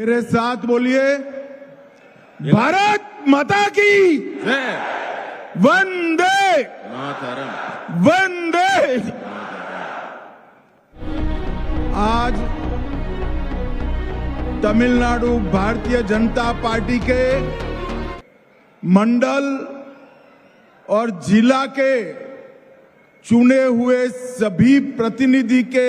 मेरे साथ बोलिए, भारत माता की वंदे वंदे। आज तमिलनाडु भारतीय जनता पार्टी के मंडल और जिला के चुने हुए सभी प्रतिनिधि के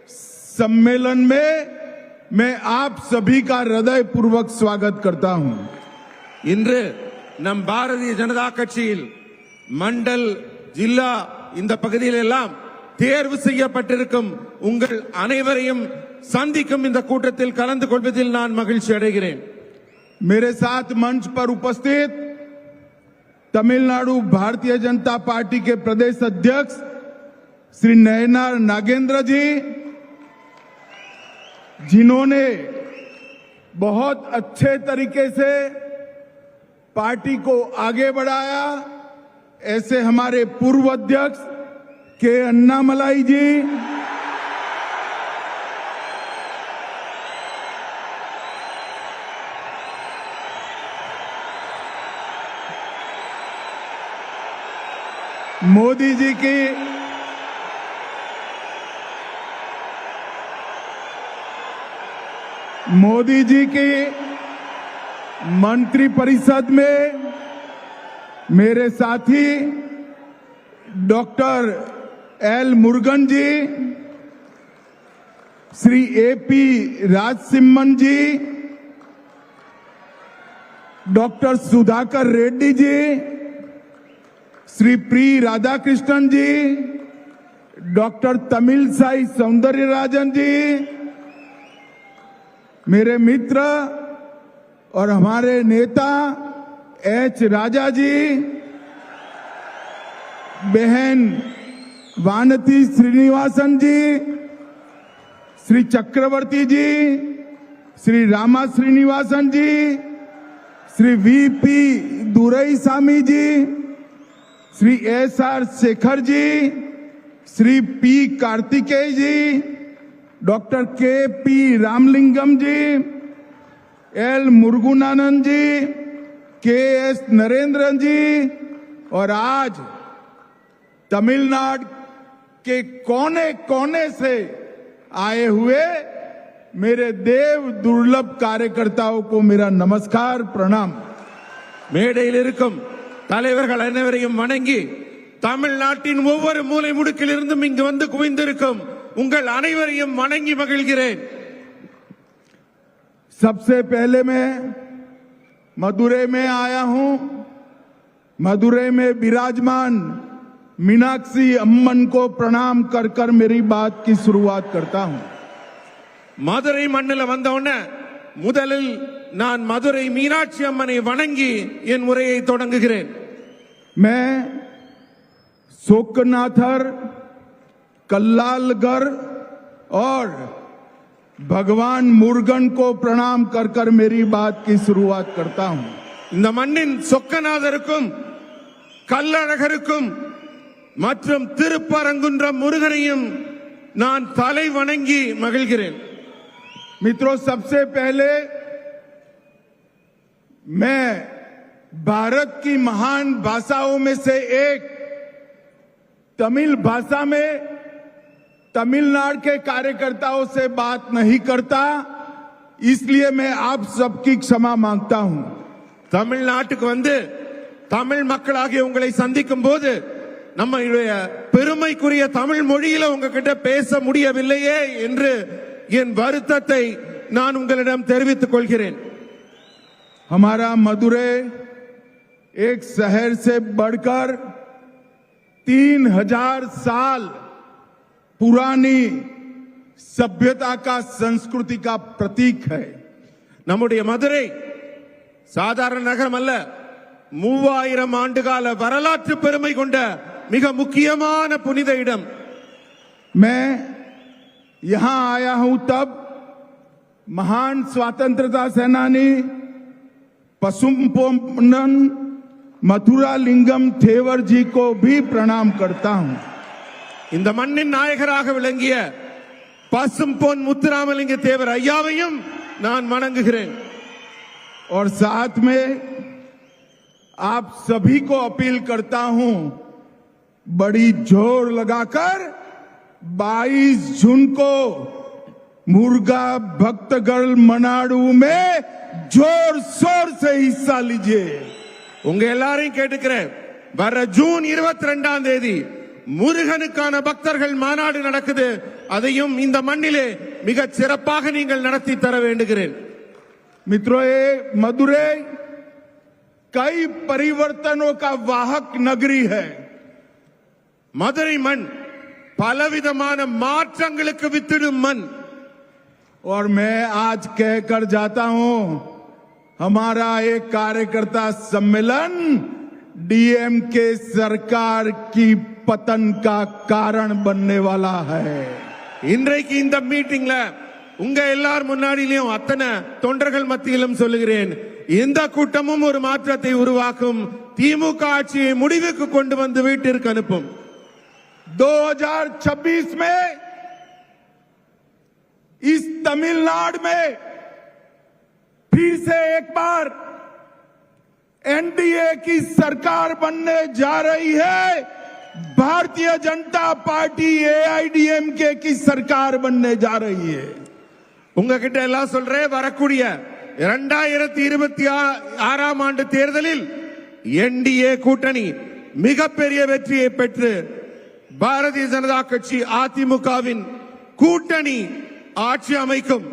सम्मेलन में मैं आप सभी का हृदय पूर्वक स्वागत करता हूं। இன்று நம் பாரதிய ஜனதா கட்சியில் மண்டல் ஜில்லா இந்த பகுதியில் எல்லாம் தேர்வு செய்யப்பட்டிருக்கும் உங்கள் அனைவரையும் சந்திக்கும் இந்த கூட்டத்தில் கலந்து கொள்வதில் நான் மகிழ்ச்சி அடைகிறேன்। मेरे साथ मंच पर उपस्थित तमिलनाडु भारतीय जनता पार्टी के प्रदेश अध्यक्ष श्री नयनार नागेंद्र जी, जिन्होंने बहुत अच्छे तरीके से पार्टी को आगे बढ़ाया, ऐसे हमारे पूर्व अध्यक्ष के अन्नामलाई जी, मोदी जी की मंत्री परिषद में मेरे साथी डॉक्टर एल मुरुगन जी, श्री एपी राजसिम्मन जी, डॉक्टर सुधाकर रेड्डी जी, श्री प्री राधाकृष्णन जी, डॉक्टर तमिलसाई सौंदर्यराजन जी, मेरे मित्र और हमारे नेता एच राजा जी, बहन वानती श्रीनिवासन जी, श्री चक्रवर्ती जी, श्री रामा श्रीनिवासन जी, श्री वीपी दुरईसामी जी, श्री एसआर शेखर जी, श्री पी कार्तिकेय जी, डॉक्टर के पी रामलिंगम जी, एल मुरुगनानंद जी, के एस नरेंद्रन जी, और आज तमिलनाडु के कोने कोने से आए हुए मेरे देव दुर्लभ कार्यकर्ताओं को मेरा नमस्कार प्रणाम। மேடையில் இருக்கும் தலைவர்கள் அனைவரையும் வணங்கி தமிழ்நாட்டின் ஒவ்வொரு மூலை முடுக்கிலிருந்தும் இங்கு வந்து குவிந்திருக்கும் உங்கள் அனைவரையும் வணங்கி மகிழ்கிறேன்। सबसे पहले मैं मदुरै में आया हूं। मदुरै में विराजमान मीनाक्षी अम्मन को प्रणाम कर कर मेरी बात की शुरुआत करता हूं। மதுரை மண்ணில் வந்தவுடனே முதலில் நான் மதுரை மீனாட்சி அம்மனை வணங்கி என் உரையை தொடங்குகிறேன்। मैं शोकनाथर, कल्लालगर और भगवान मुरुगन को प्रणाम कर कर मेरी बात की शुरुआत करता हूं। இந்த மண்ணின் சொக்கநாதருக்கும் கல்லழகருக்கும் மற்றும் திருப்பரங்குன்றம் முருகனையும் நான் தலை வணங்கி மகிழ்கிறேன்। मित्रों, सबसे पहले मैं भारत की महान भाषाओं में से एक तमिल भाषा में तमिलनाडु के कार्यकर्ताओं से बात नहीं करता, इसलिए मैं आप सबकी क्षमा मांगता हूं। தமிழ்நாட்டுக்கு வந்து தமிழ் மக்களாகிய உங்களை சந்திக்கும் போது நம்முடைய பெருமைக்குரிய தமிழ் மொழியில உங்ககிட்ட பேச முடியவில்லையே என்று என் வருத்தத்தை நான் உங்களிடம் தெரிவித்துக் கொள்கிறேன்। हमारा मदुरै एक शहर से बढ़कर 3000 साल पुरानी सभ्यता का, संस्कृति का प्रतीक है। நம்முடைய மதுரை சாதாரண நகரம் அல்ல, 3000 ஆண்டுகால வரலாற்று பெருமை கொண்ட மிக முக்கியமான புனித இடம்। मैं यहां आया हूं तब महान स्वतंत्रता सेनानी पसुम्पोन्नन मथुरा लिंगम थेवर जी को भी प्रणाम करता हूं। இந்த மண்ணின் நாயகராக விளங்கிய பசும்பொன் முத்துராமலிங்க தேவர் ஐயாவையும் நான் வணங்குகிறேன். और साथ में आप सभी को अपील करता हूं, बड़ी जोर लगाकर 22 जून को मुर्गा भक्तगढ़ मनाडू में जोर शोर से हिस्सा लीजिए. உங்க எல்லாரையும் கேட்டுக்கிறேன். வர ஜூன் 22ஆம் தேதி முருகனுக்கான பக்தர்கள் மாநாடு நடக்குது. அதையும் இந்த மண்ணிலே மிக சிறப்பாக நீங்கள் நடத்தி தர வேண்டுகிறேன். मित्रों, ये मदुरै कई परिवर्तनों का वाहक नगरी है. மதுரை மண் பலவிதமான மாற்றங்களுக்கு வித்திடும் மண். और मैं आज कहकर जाता हूं, हमारा एक कार्यकर्ता सम्मेलन डीएमके सरकार की पतन का कारण बनने वाला है. இன்றைக்கு இந்த மீட்டிங்ல உங்க எல்லார் முன்னாடியிலும் அத்தனை தொண்டர்கள் மத்தியிலும் சொல்லுகிறேன், இந்த கூட்டமும் ஒரு மாற்றத்தை உருவாக்கும். திமுக ஆட்சியை முடிவுக்கு கொண்டு வந்து வீட்டிற்கு அனுப்பும். 2026 में इस तमिलनाडु में फिर से एक बार एनडीए की सरकार बनने जा रही है. भारतीय जनता पार्टी एआईडीएमके की सरकार बनने जा रही है. உங்ககிட்ட எல்லாம் சொல்றேன், வரக்கூடிய 2026ஆம் ஆண்டு தேர்தலில் என்டிஏ கூட்டணி மிகப்பெரிய வெற்றியை பெற்று பாரதிய ஜனதா கட்சி அதிமுகவின் கூட்டணி ஆட்சி அமைக்கும்.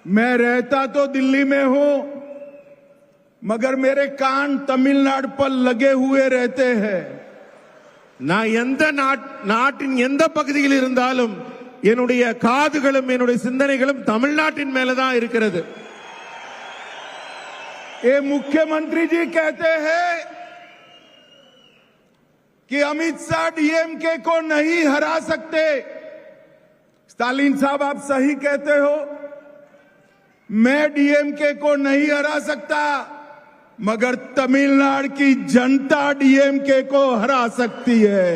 मैं रहता तो दिल्ली में हूं, मगर मेरे कान तमिलनाडु पर लगे हुए रहते हैं. நான் எந்த நாட்டின் எந்த பகுதியில் இருந்தாலும் என்னுடைய காதுகளும் என்னுடைய சிந்தனைகளும் தமிழ்நாட்டின் மேலதான் இருக்கிறது. ये मुख्यमंत्री जी कहते हैं कि अमित शाह डीएमके को नहीं हरा सकते. स्टालिन साहब, आप सही कहते हो, मैं डीएमके को नहीं हरा सकता, मगर तमिलनाडु की जनता डीएमके को हरा सकती है.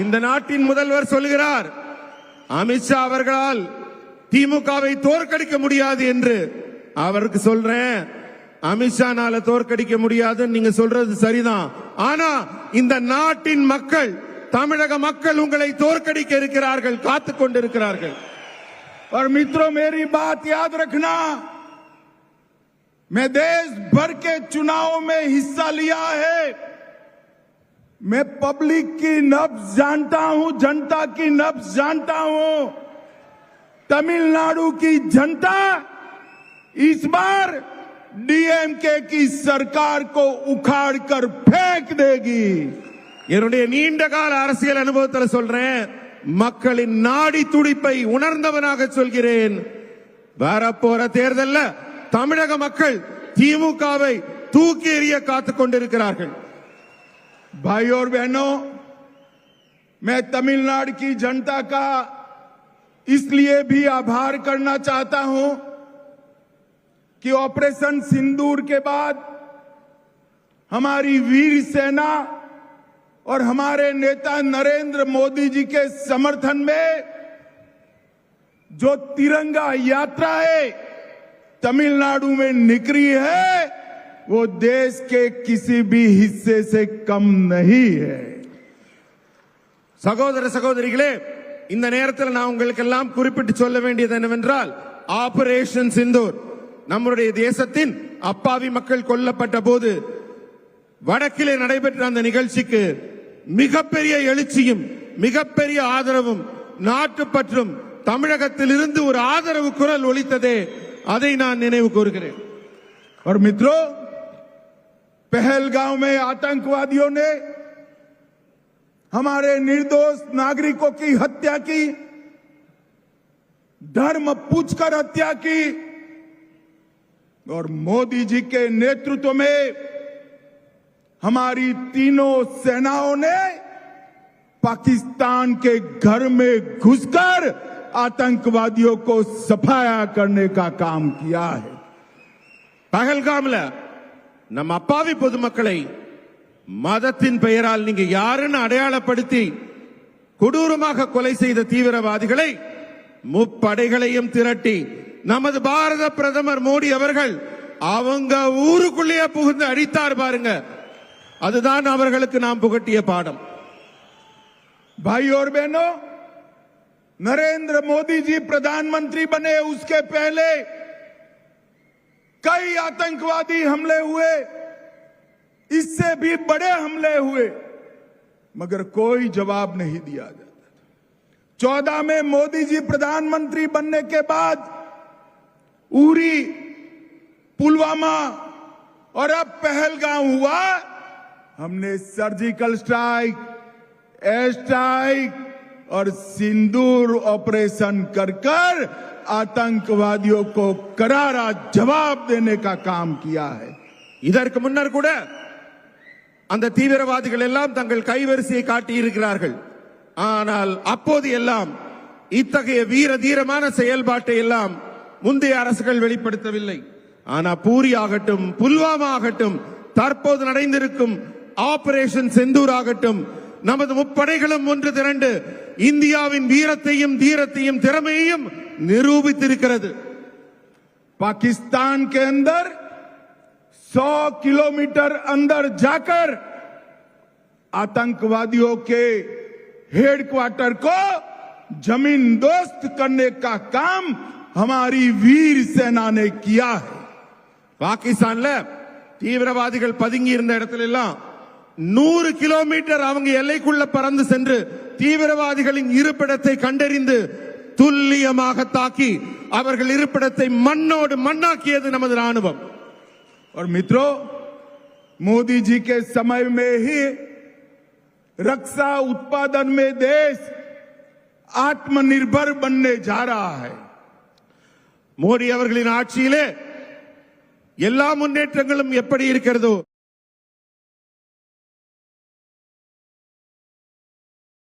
இந்த நாட்டின் முதல்வர் சொல்கிறார், அமித்ஷா அவர்களால் திமுகவை தோற்கடிக்க முடியாது என்று. அவருக்கு சொல்றேன், அமித்ஷானால தோற்கடிக்க முடியாது, நீங்க சொல்றது சரிதான். ஆனா இந்த நாட்டின் மக்கள், தமிழக மக்கள் உங்களை தோற்கடிக்க இருக்கிறார்கள், காத்துக் கொண்டிருக்கிறார்கள். और मित्रों, मेरी बात याद रखना, मैं देश भर के चुनाव में हिस्सा लिया है. मैं पब्लिक की नब्ज जानता हूं, जनता की नब्ज जानता हूं. तमिलनाडु की जनता इस बार डीएमके की सरकार को उखाड़ कर फेंक देगी. என்னுடைய நீண்ட கால அரசியல் அனுபவத்தில் சொல்றேன், மக்களின் நாடி துடிப்பை உணர்ந்தவனாக சொல்கிறேன். வரப்போற தேர்தல்ல தமிழக மக்கள் திமுகவை தூக்கி எறிய காத்துக் கொண்டிருக்கிறார்கள். भाई और बहनों, मैं तमिलनाडु की जनता का इसलिए भी आभार करना चाहता हूं कि ऑपरेशन सिंदूर के बाद हमारी वीर सेना और हमारे नेता नरेंद्र मोदी जी के समर्थन में जो तिरंगा यात्रा है तमिलनाडु में निकली है, वो देश के किसी भी हिस्से से कम नहीं है. சகோதர சகோதரிகளே, இந்த நேரத்தில் நான் உங்களுக்கு எல்லாம் குறிப்பிட்டு சொல்ல வேண்டியது என்னவென்றால், ஆபரேஷன் சிந்தூர் நம்முடைய தேசத்தின் அப்பாவி மக்கள் கொல்லப்பட்ட போது வடக்கிலே நடைபெற்ற அந்த நிகழ்ச்சிக்கு மிகப்பெரிய எழுச்சியும் மிகப்பெரிய ஆதரவும் நாட்டுப்பற்றும் தமிழகத்தில் இருந்து ஒரு ஆதரவு குரல் ஒலித்ததே, அதை நான் நினைவு கூறுகிறேன். और मित्रों, पहलगांव में आतंकवादियों ने हमारे निर्दोष नागरिकों की हत्या की, धर्म पूछकर हत्या की, और मोदी जी के नेतृत्व में हमारी तीनों सेनाओं ने पाकिस्तान के घर में घुसकर आतंकवादियों को सफाया करने का काम किया है. பகல்காம்ல நம்ம அப்பாவி பொதுமக்களை மதத்தின் பெயரால் நீங்க யாருன்னு அடையாளப்படுத்தி கொடூரமாக கொலை செய்த தீவிரவாதிகளை முப்படைகளையும் திரட்டி நமது பாரத பிரதமர் மோடி அவர்கள் அவங்க ஊருக்குள்ளேயே புகுந்து அடித்தார் பாருங்க. அதுதான் அவர்களுக்கு நாம் புகட்டிய பாடம். भाई और बहनों, नरेंद्र मोदी जी प्रधानमंत्री बने उसके पहले कई आतंकवादी हमले हुए, इससे भी बड़े हमले हुए, मगर कोई जवाब नहीं दिया जाता। 14 में मोदी जी प्रधानमंत्री बनने के बाद उरी, पुलवामा और अब पहलगाम हुआ, हमने सर्जिकल स्ट्राइक, एयर स्ट्राइक और सिंदूर ऑपरेशन कर कर आतंकवादियों को करारा जवाब देने का काम किया है. இதற்கு முன்னர் கூட அந்த தீவிரவாதிகள் எல்லாம் தங்கள் கைவரிசையை காட்டி இருக்கிறார்கள். ஆனால் அப்போது எல்லாம் இத்தகைய வீர தீரமான செயல்பாட்டை எல்லாம் முந்தைய அரசுகள் வெளிப்படுத்தவில்லை. ஆனா பூரி ஆகட்டும், புல்வாமா ஆகட்டும், தற்போது நடந்திருக்கும் ஆபரேஷன் செந்தூர் ஆகட்டும், நமது முப்படைகளும் ஒன்று திரண்டு இந்தியாவின் வீரத்தையும் தீரத்தையும் திறமையையும் நிரூபித்திருக்கிறது. पाकिस्तान के अंदर 100 किलोमीटर अंदर जाकर आतंकवादियों के हेडक्वार्टर को जमीन दोस्त करने का काम हमारी वीर सेना ने किया है. பாகிஸ்தான்ல தீவிரவாதிகள் பதுங்கி இருந்த இடத்துல எல்லாம் 100 கிலோமீட்டர் அவங்க எல்லைக்குள்ள பறந்து சென்று தீவிரவாதிகளின் இருப்பிடத்தை கண்டறிந்து துல்லியமாக தாக்கி அவர்கள் இருப்பிடத்தை மண்ணோடு மண்ணாக்கியது நமது ராணுவம். और मित्रों, मोदी जी के समय में ही रक्षा उत्पादन में देश आत्मनिर्भर बनने जा रहा है. மோடி அவர்களின் ஆட்சியிலே எல்லா முன்னேற்றங்களும் எப்படி இருக்கிறதோ